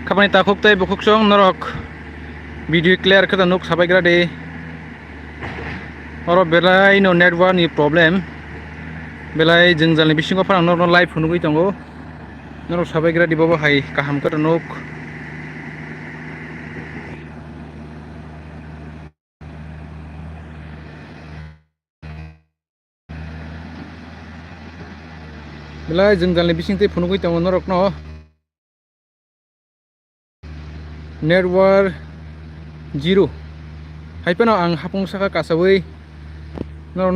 Kapani takuk tay bukuk song norok video clear kata nuk sabai grade oro belai no network ni problem belai jengjalni bisingo farang no live hunugui tongo norok sabai grade bobo hai kaham kata nuk belai jengjalni bising tay hunugui tongo norok no network zero haipano ang hapung saka kasawi no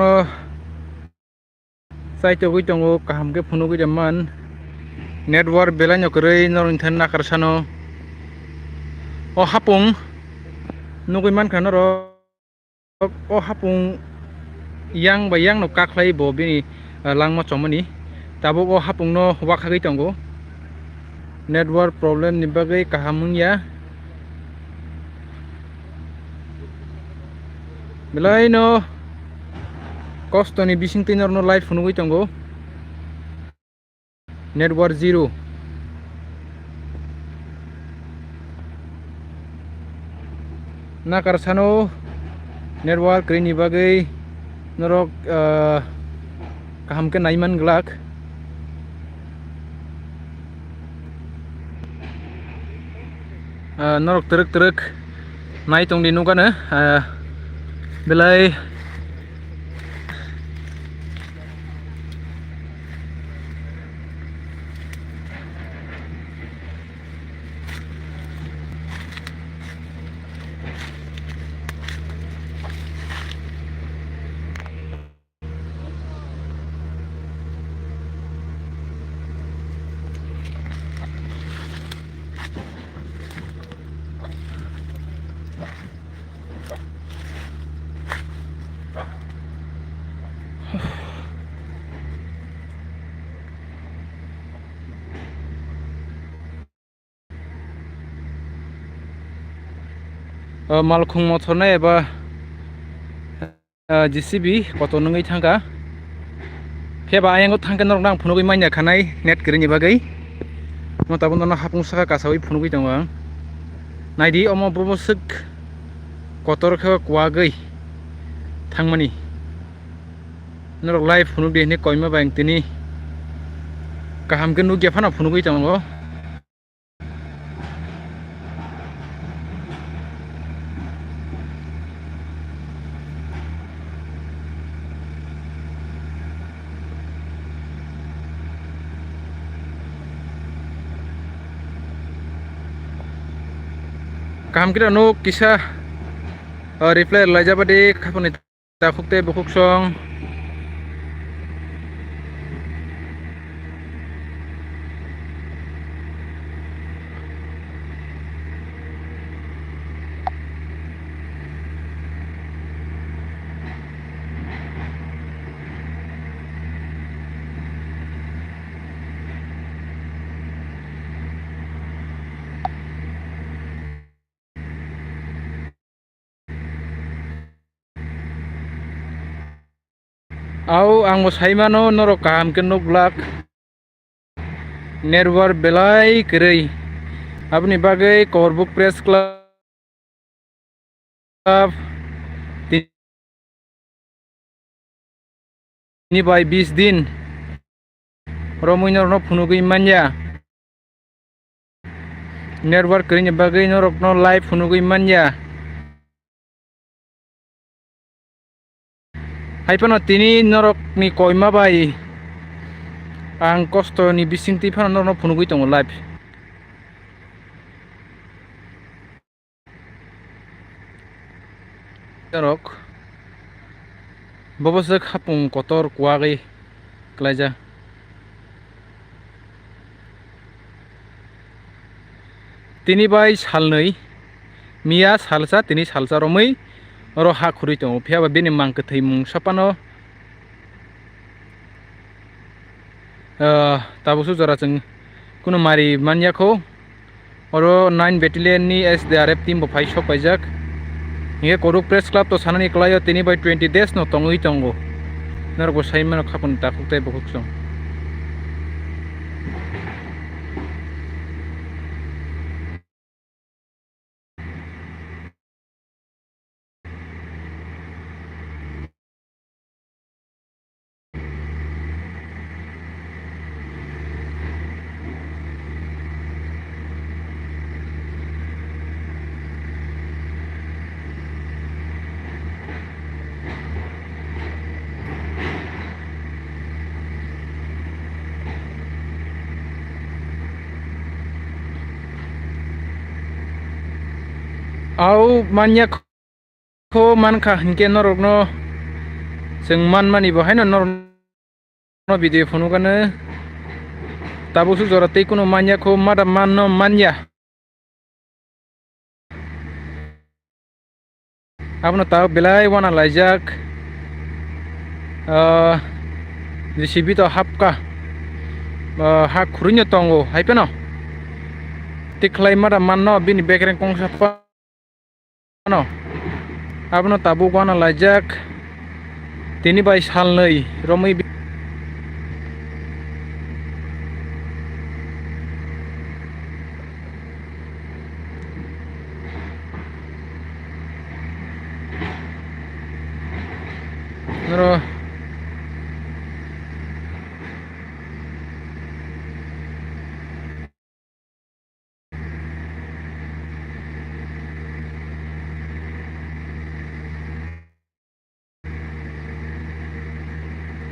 saito gui tongo kaham ke phunugui jaman network belai nyokrei norong than nakar sano o hapung nugui man khana ro o hapung yang ba yang no kaklai bo bini langma chomani tabo o hapung no wakhagui tongo network problem ni bagai kahamung ya belai no kosto ni bising tinor no live hunugui tongo network zero nakar sano network ni bagai norok kaham ke naiman glak norok teruk nai tong di nukana belai malkhung motor na eba JCB koto nungai thangka pheba ayango thangka norok nang phunugui maina khanai net grini bagai motabon no hapung saka kasawi phunugui tongo naidi omo bobosuk kotor kha kwagai thangmani norok live phunugui ne koima bang tini kaham ke nugya phana phunugui tongo kaham kita no kisah reply laja bade khapani takukte bukuk song au ang mosaimano norok kaham ke nuglak network belai kerei apni bagai korbuk press club ini by 20 din romuinor no phunugui manya network kerei ni bagai norok no live phunugui manya haipano tini norok ni koima bai ang kosto ni bising ti phano norok phunugui tongo live norok bobosek hapung kotor kuagi klaja tini bai salnei mia salsa tini salsa romoi oro ha khuri tongo phiaba bini mangke theimung sapano tabusu jora jeng kuno mari manyako oro 9 battalion ni SDRF team bo phai sok paijak nge koruk press club to sanani klayo tini by 20 days no tongui tongo narbo saimano khapun takuk tai bokuk song au manya ko man kha hinke norok no जों man mani bahai no norok no video phone gane tabu su jora tei kuno manya ko mada man no manya abno tahu belai wana laijak JCB to hapka ha khurinya tongo haipeno tiklai mada man no bini bekreng kongsa pa no abno tabu wana laijak tini bai salnei romai noro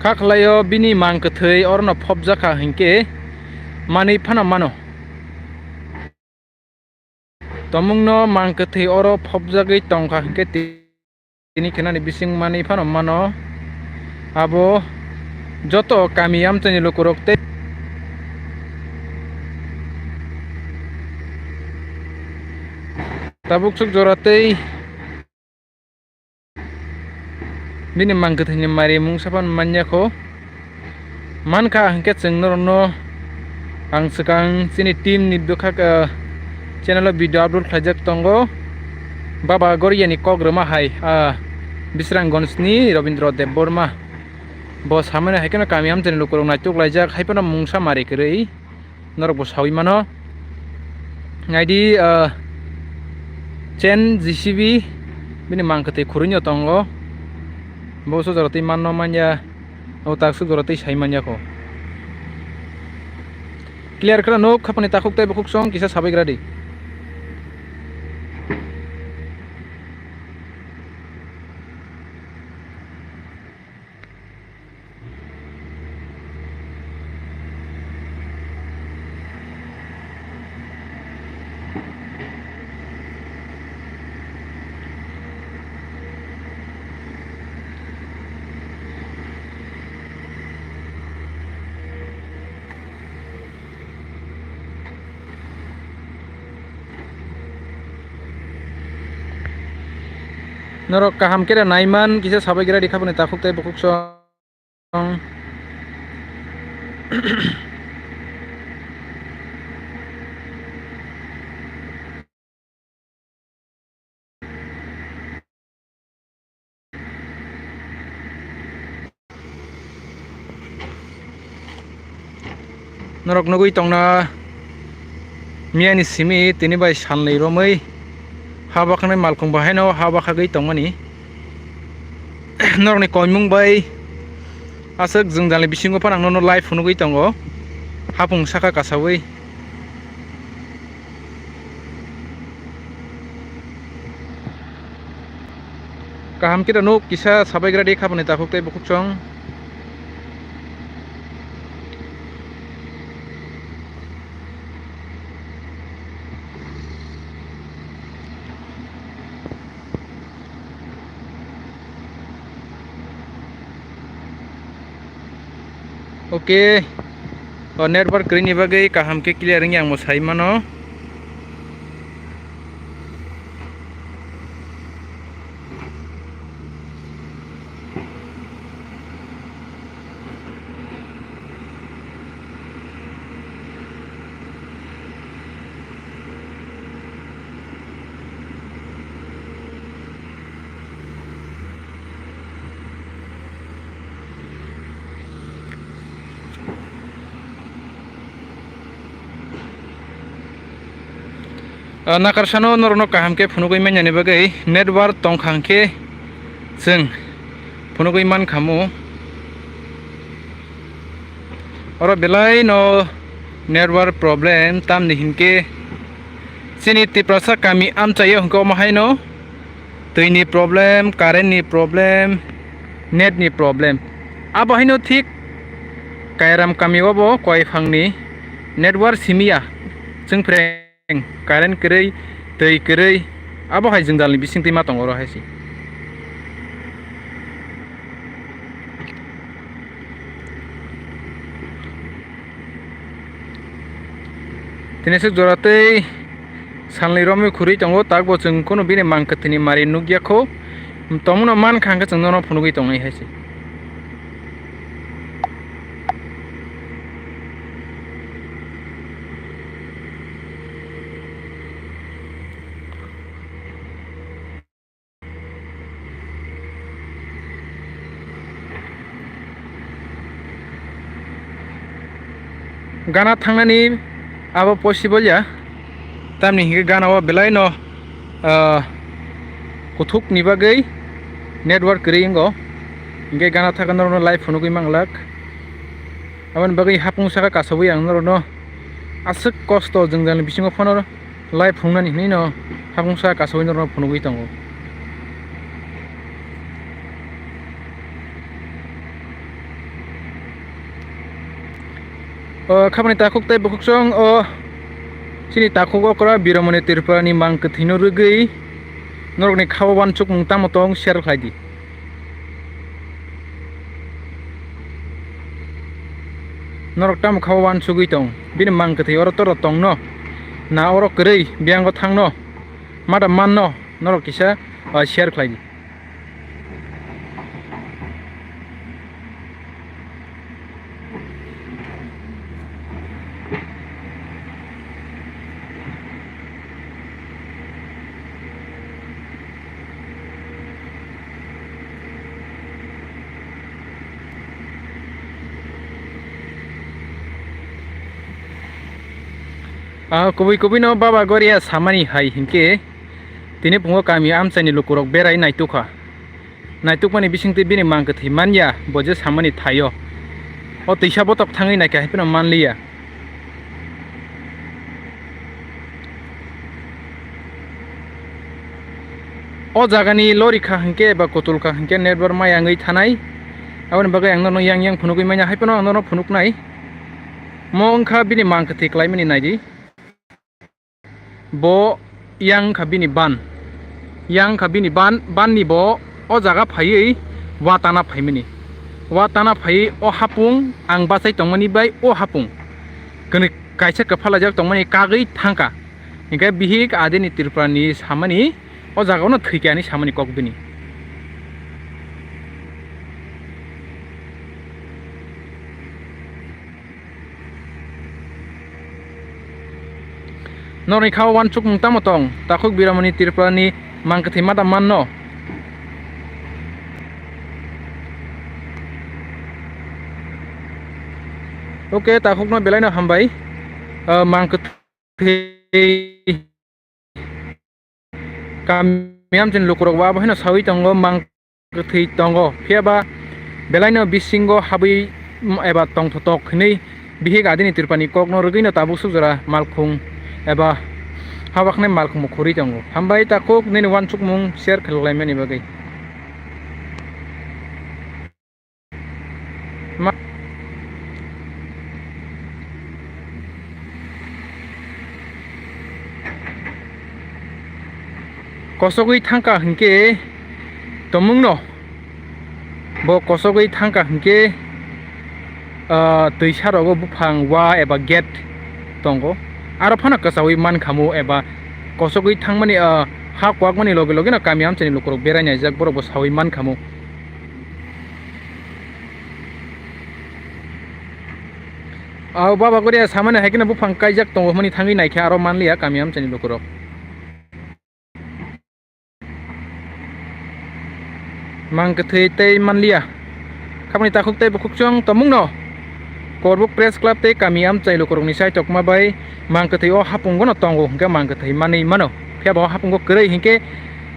kaklayo bini mang kethei orno phobjaka hingke mani phana mano tomungno mang kethei oro phobjagei tongkha hingke tini khenani bising mani phano mano abo joto kami amchani lokorok te tabuk suk joratei bini mang kethei ni mari mung sapan manya ko manka hingke cheng norno ang sekang sini tim ni dokha channel video upload khlajak tongo baba goriani kogroma hai bisranggonsni Robindra Dev Borma bo samane haikena kami amchani lokorok naituk laijak haipano mungsa mari kerei norok bo sawi mano ngaidi chen JCB bini mang kethei khurunyo tongo bo so jorati manno manya au taksu jorati saimanya ko clear kra no khapani takuk tai bukuk song kisa sabai gradi norok kaham kera naiman kisa sabai gradi khapani takuk tai bukuk song norok nugui tongna miani simi tini bai sanlei romai haba khanai malkhung bahai no haba khagei tongmani norok ni koimung bai asuk jungdali bisingo panang no live phunugui tongo hapung saka kasawi kaham kita nuk kisa sabai gradi khapani takuk tai bukuk song oke network kini bagai kaham ke clearing yang musai mano nakarsano norno kaham ke phunugui manyani bagai network tongkhang ke जों phunugui man khamu oro belai no network problem tamni hinke sini Tripura kami amchayo hingko mahai no tui problem current ni problem net ni problem abo haino thik kairam kami obo koi phangni network simia जों current kerei tui kerei abo hai jengdalni bisingtwi ma tongo ro haisi tinesuk joratei salni romi khuri tongo takbo chung kono bini mangkatini mari nugyako tomuno man khangka chung no phunugui tongai haisi gana thangnani abo possible ya tamni hinge gana wa belai no kuthuk ni bagai network ringo hinge gana thakan no live phunugui manglak aban bagai hapung saka kasabui ang no asuk kosto jengjalni bisingo phone live phungnani ni no hapung saka kasabui no phunugui tongo khabani takuk tai bukuk song sini takuk okra Biramani Tripura ni mangkathi no rugui norokni khawan chuk mung tamotong share khaidi norok tam khawan chugui tong bini mangkathi oro tor tong no na oro krei biango thang no mada man no norok kisa share khaidi kubi no baba goria samani hai hinke tini pungo kami amchani lukurok berai naitukha naitukmani bisingti bini mangkathi manya boje samani thayo o teisa botok thangai naika haipino manliya o jagani lori kha hinke ba kotul kha hinke network mayangai thanai aboni bagai angno yang phunugui manya haipino angno phunuknai mongkha bini mangkathi klaimani naidi bo yang khabini ban ni bo o jaga phaiyi watana phaimani watana phai o hapung ang basai tongmani bai o hapung kene kaisa kafalajak tongmani kagui thangka hinga bihik adeni Tripura ni samani o jaga no thikani samani kokbini norni khaw wan chuk mung tamotong takuk Biramani Tripura ni mangkathi mata manno oke takuk no belai no hambai mangkathi kamiam jen lukurok wa bahino sawi tongo mangkathi tongo phiaba belai no bisingo habi eba tong thotok ni bihik adini Tripura ni kok no rugui no tabuk sujara malkhung eba hawakne malkhung khuri tongo hambai takuk nini wan chuk mung share khlaimani bagai kosogui thangka hingke tomung no bo kosogui thangka hingke tuisa rogo bufang wa eba gate tongo aro phana kasawi man khamu eba kosogui thangmani ha kwakmani loge loge na kamiam chani lukurok berai nai jak borok bo sawi man khamu baba goria samane haikina bufang kaijak tongo mani thangi naikha aro manliya kamiam chani lukurok mangkathi tei manliya khamani takuk tei bukuk chong tomung no Korbuk Press Club te kamiam chai lukurok ni sai tokma bai mangkathi o hapungo no tongo hingke mangkathi mani mano pheba hapungo krei hingke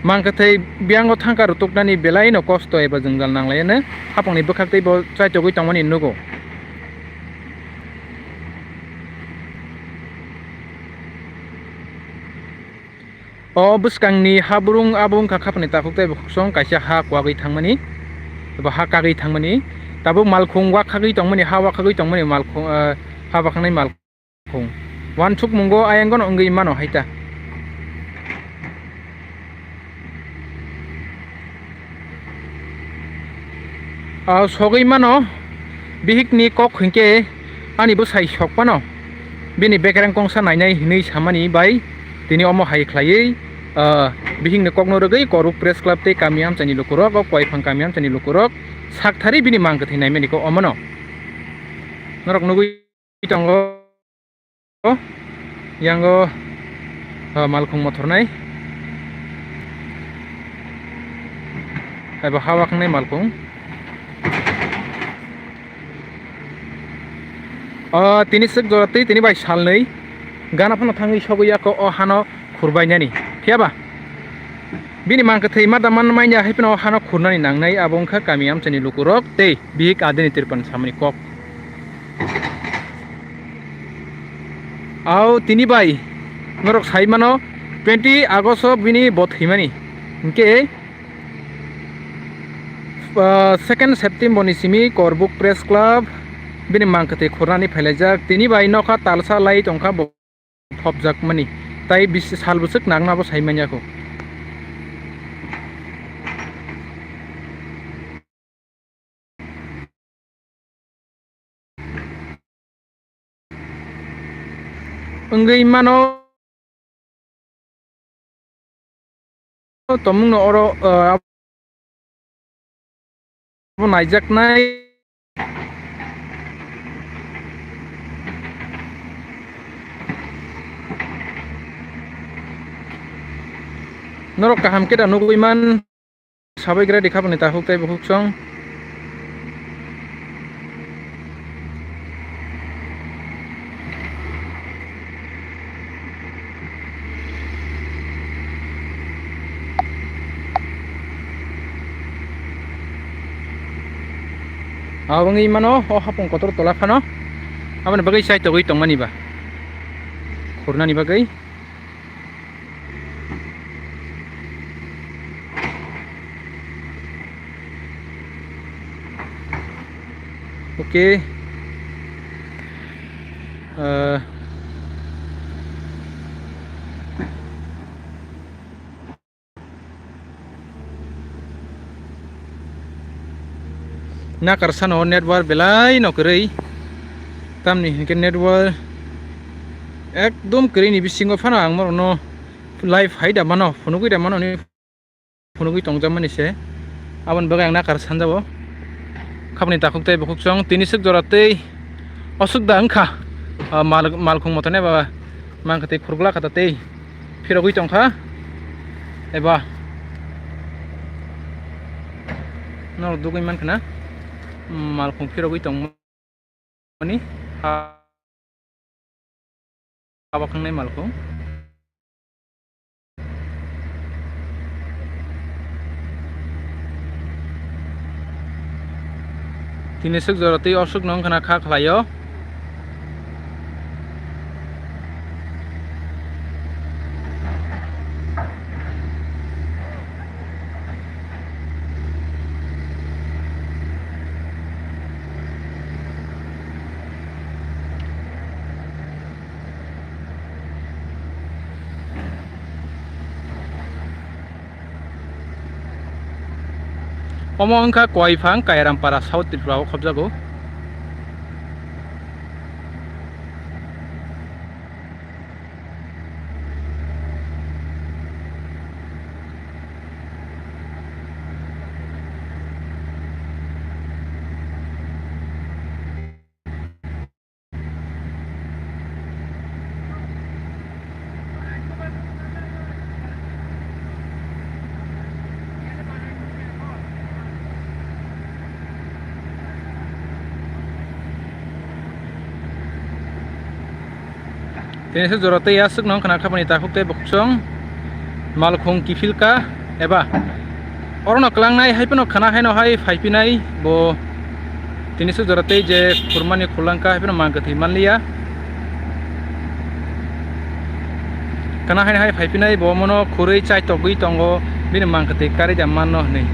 mangkathi biango thangka rutuknani belai no kosto eba jenggal nanglayane hapungni bukhak tei bo chai togui tongmani nugo o buskangni haburung abung kha khapni takuk tei bukuk chong kaisa ha kwagui thangmani eba ha kagui thangmani tabuk malkhung wakhagui tongmani ha wakhagui tongmani malkhung ha wakhanai malkhung wan chuk mungo ayangon ongui mano haita sogui mano bihik ni kok hingke ani bo sai sokpano bini bekerang kongsa nainai hinui samani bai tini omo hai khlaiui bihing ni kokno rogui koruk press club te kamiam chani lukurok o koifang kamiam chani lukurok sakthari bini mangkathi naimani ko omono norok nugui tongo yango malkhung mothornai eba hawa khangnai malkhung tini sik joratei tini bai salnei gana phano thangui soguya ko o hano khurbainani phiaba bini mangkathei madaman maina haipno hano khurnani nangnai abongkha kamiam chani lukurok tei bihik adeni tirpan samani kok tini bai norok saimano 20 August bini bothimani hingke 2 September ni simi korbuk press club bini mangkathei khurnani phailajak tini bai nokha talsa lai tongkha phobjak mani tai bis salbusuk nangna bo saimanya ko ungui mano tomungno oro naijaknai norok kaham keda nugui man sabai gra dekhapani ta huktai buksong abangi mano o hapong kotor tola phano abani bagai sai togoi tongmani ba khurnani bagai oke na karsano network belai nokrei tamni hingke network ekdom krei ni bisingo phano ang morno live haida mano phunugui da mano ni phunugui tongjamani se abon bagai ang na karsan jabo khabni takuktai bukuksong tini sik joratei osukda angkha malkhung motone ba mangkathei khurgla khatatei phirogui tongkha eba nor dugui mankhana malkhung phirogui tongmani hawa khangnai malkhung tini sik joratei osuk nong khana kha khlaio omo angkha koifang kairampara South Tripura o khobjago tini sik joratei asuk nong khana khabani takuktai buksong malkhung kifilka eba orono klangnai haipano khana haino hai phaipinai bo tini sik joratei je khurmani khulangka haipano mangkathi manliya kana haino hai phaipinai bo mono khurui chai togui tongo bini mangkathi kari jammanno nei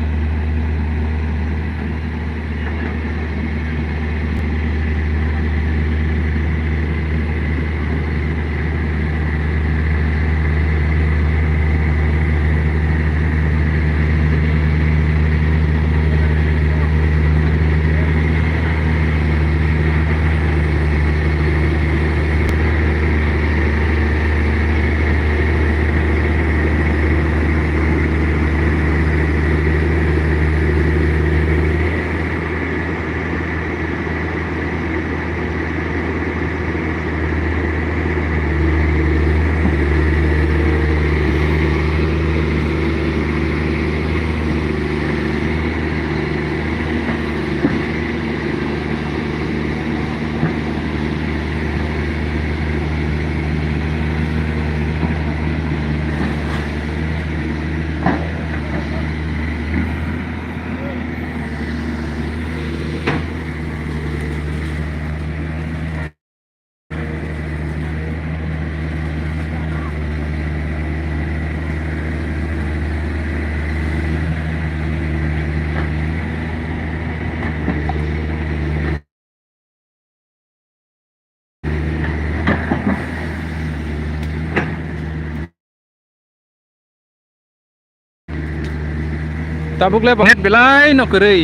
tabukle net belai no kerei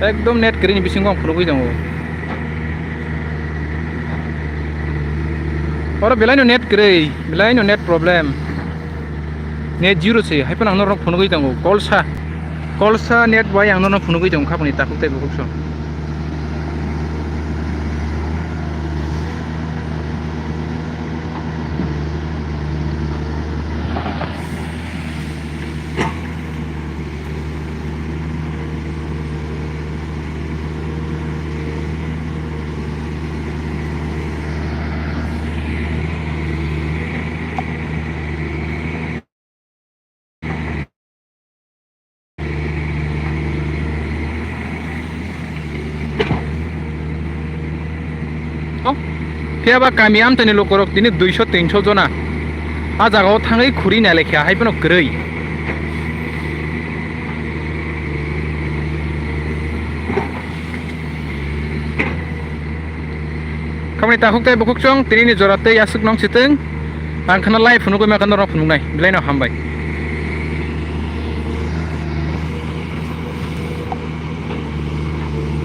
ekdom net kerei ni bising bang phunugui jango ora belai no net kerei belai no net problem net zero se haipan ang norok phunugui jango kolsa net bai ang norok phunugui jang khapni tabukte bukso Tiaba kami am tani lokorok tini 200-300 jona a jagao thangai khuri na lekha haibano grei kamani tahuk tai bukuk chong tini ni joratei asuk nong siteng ang khana lai phunu ko ma kan rok phunu nai bilai no hambai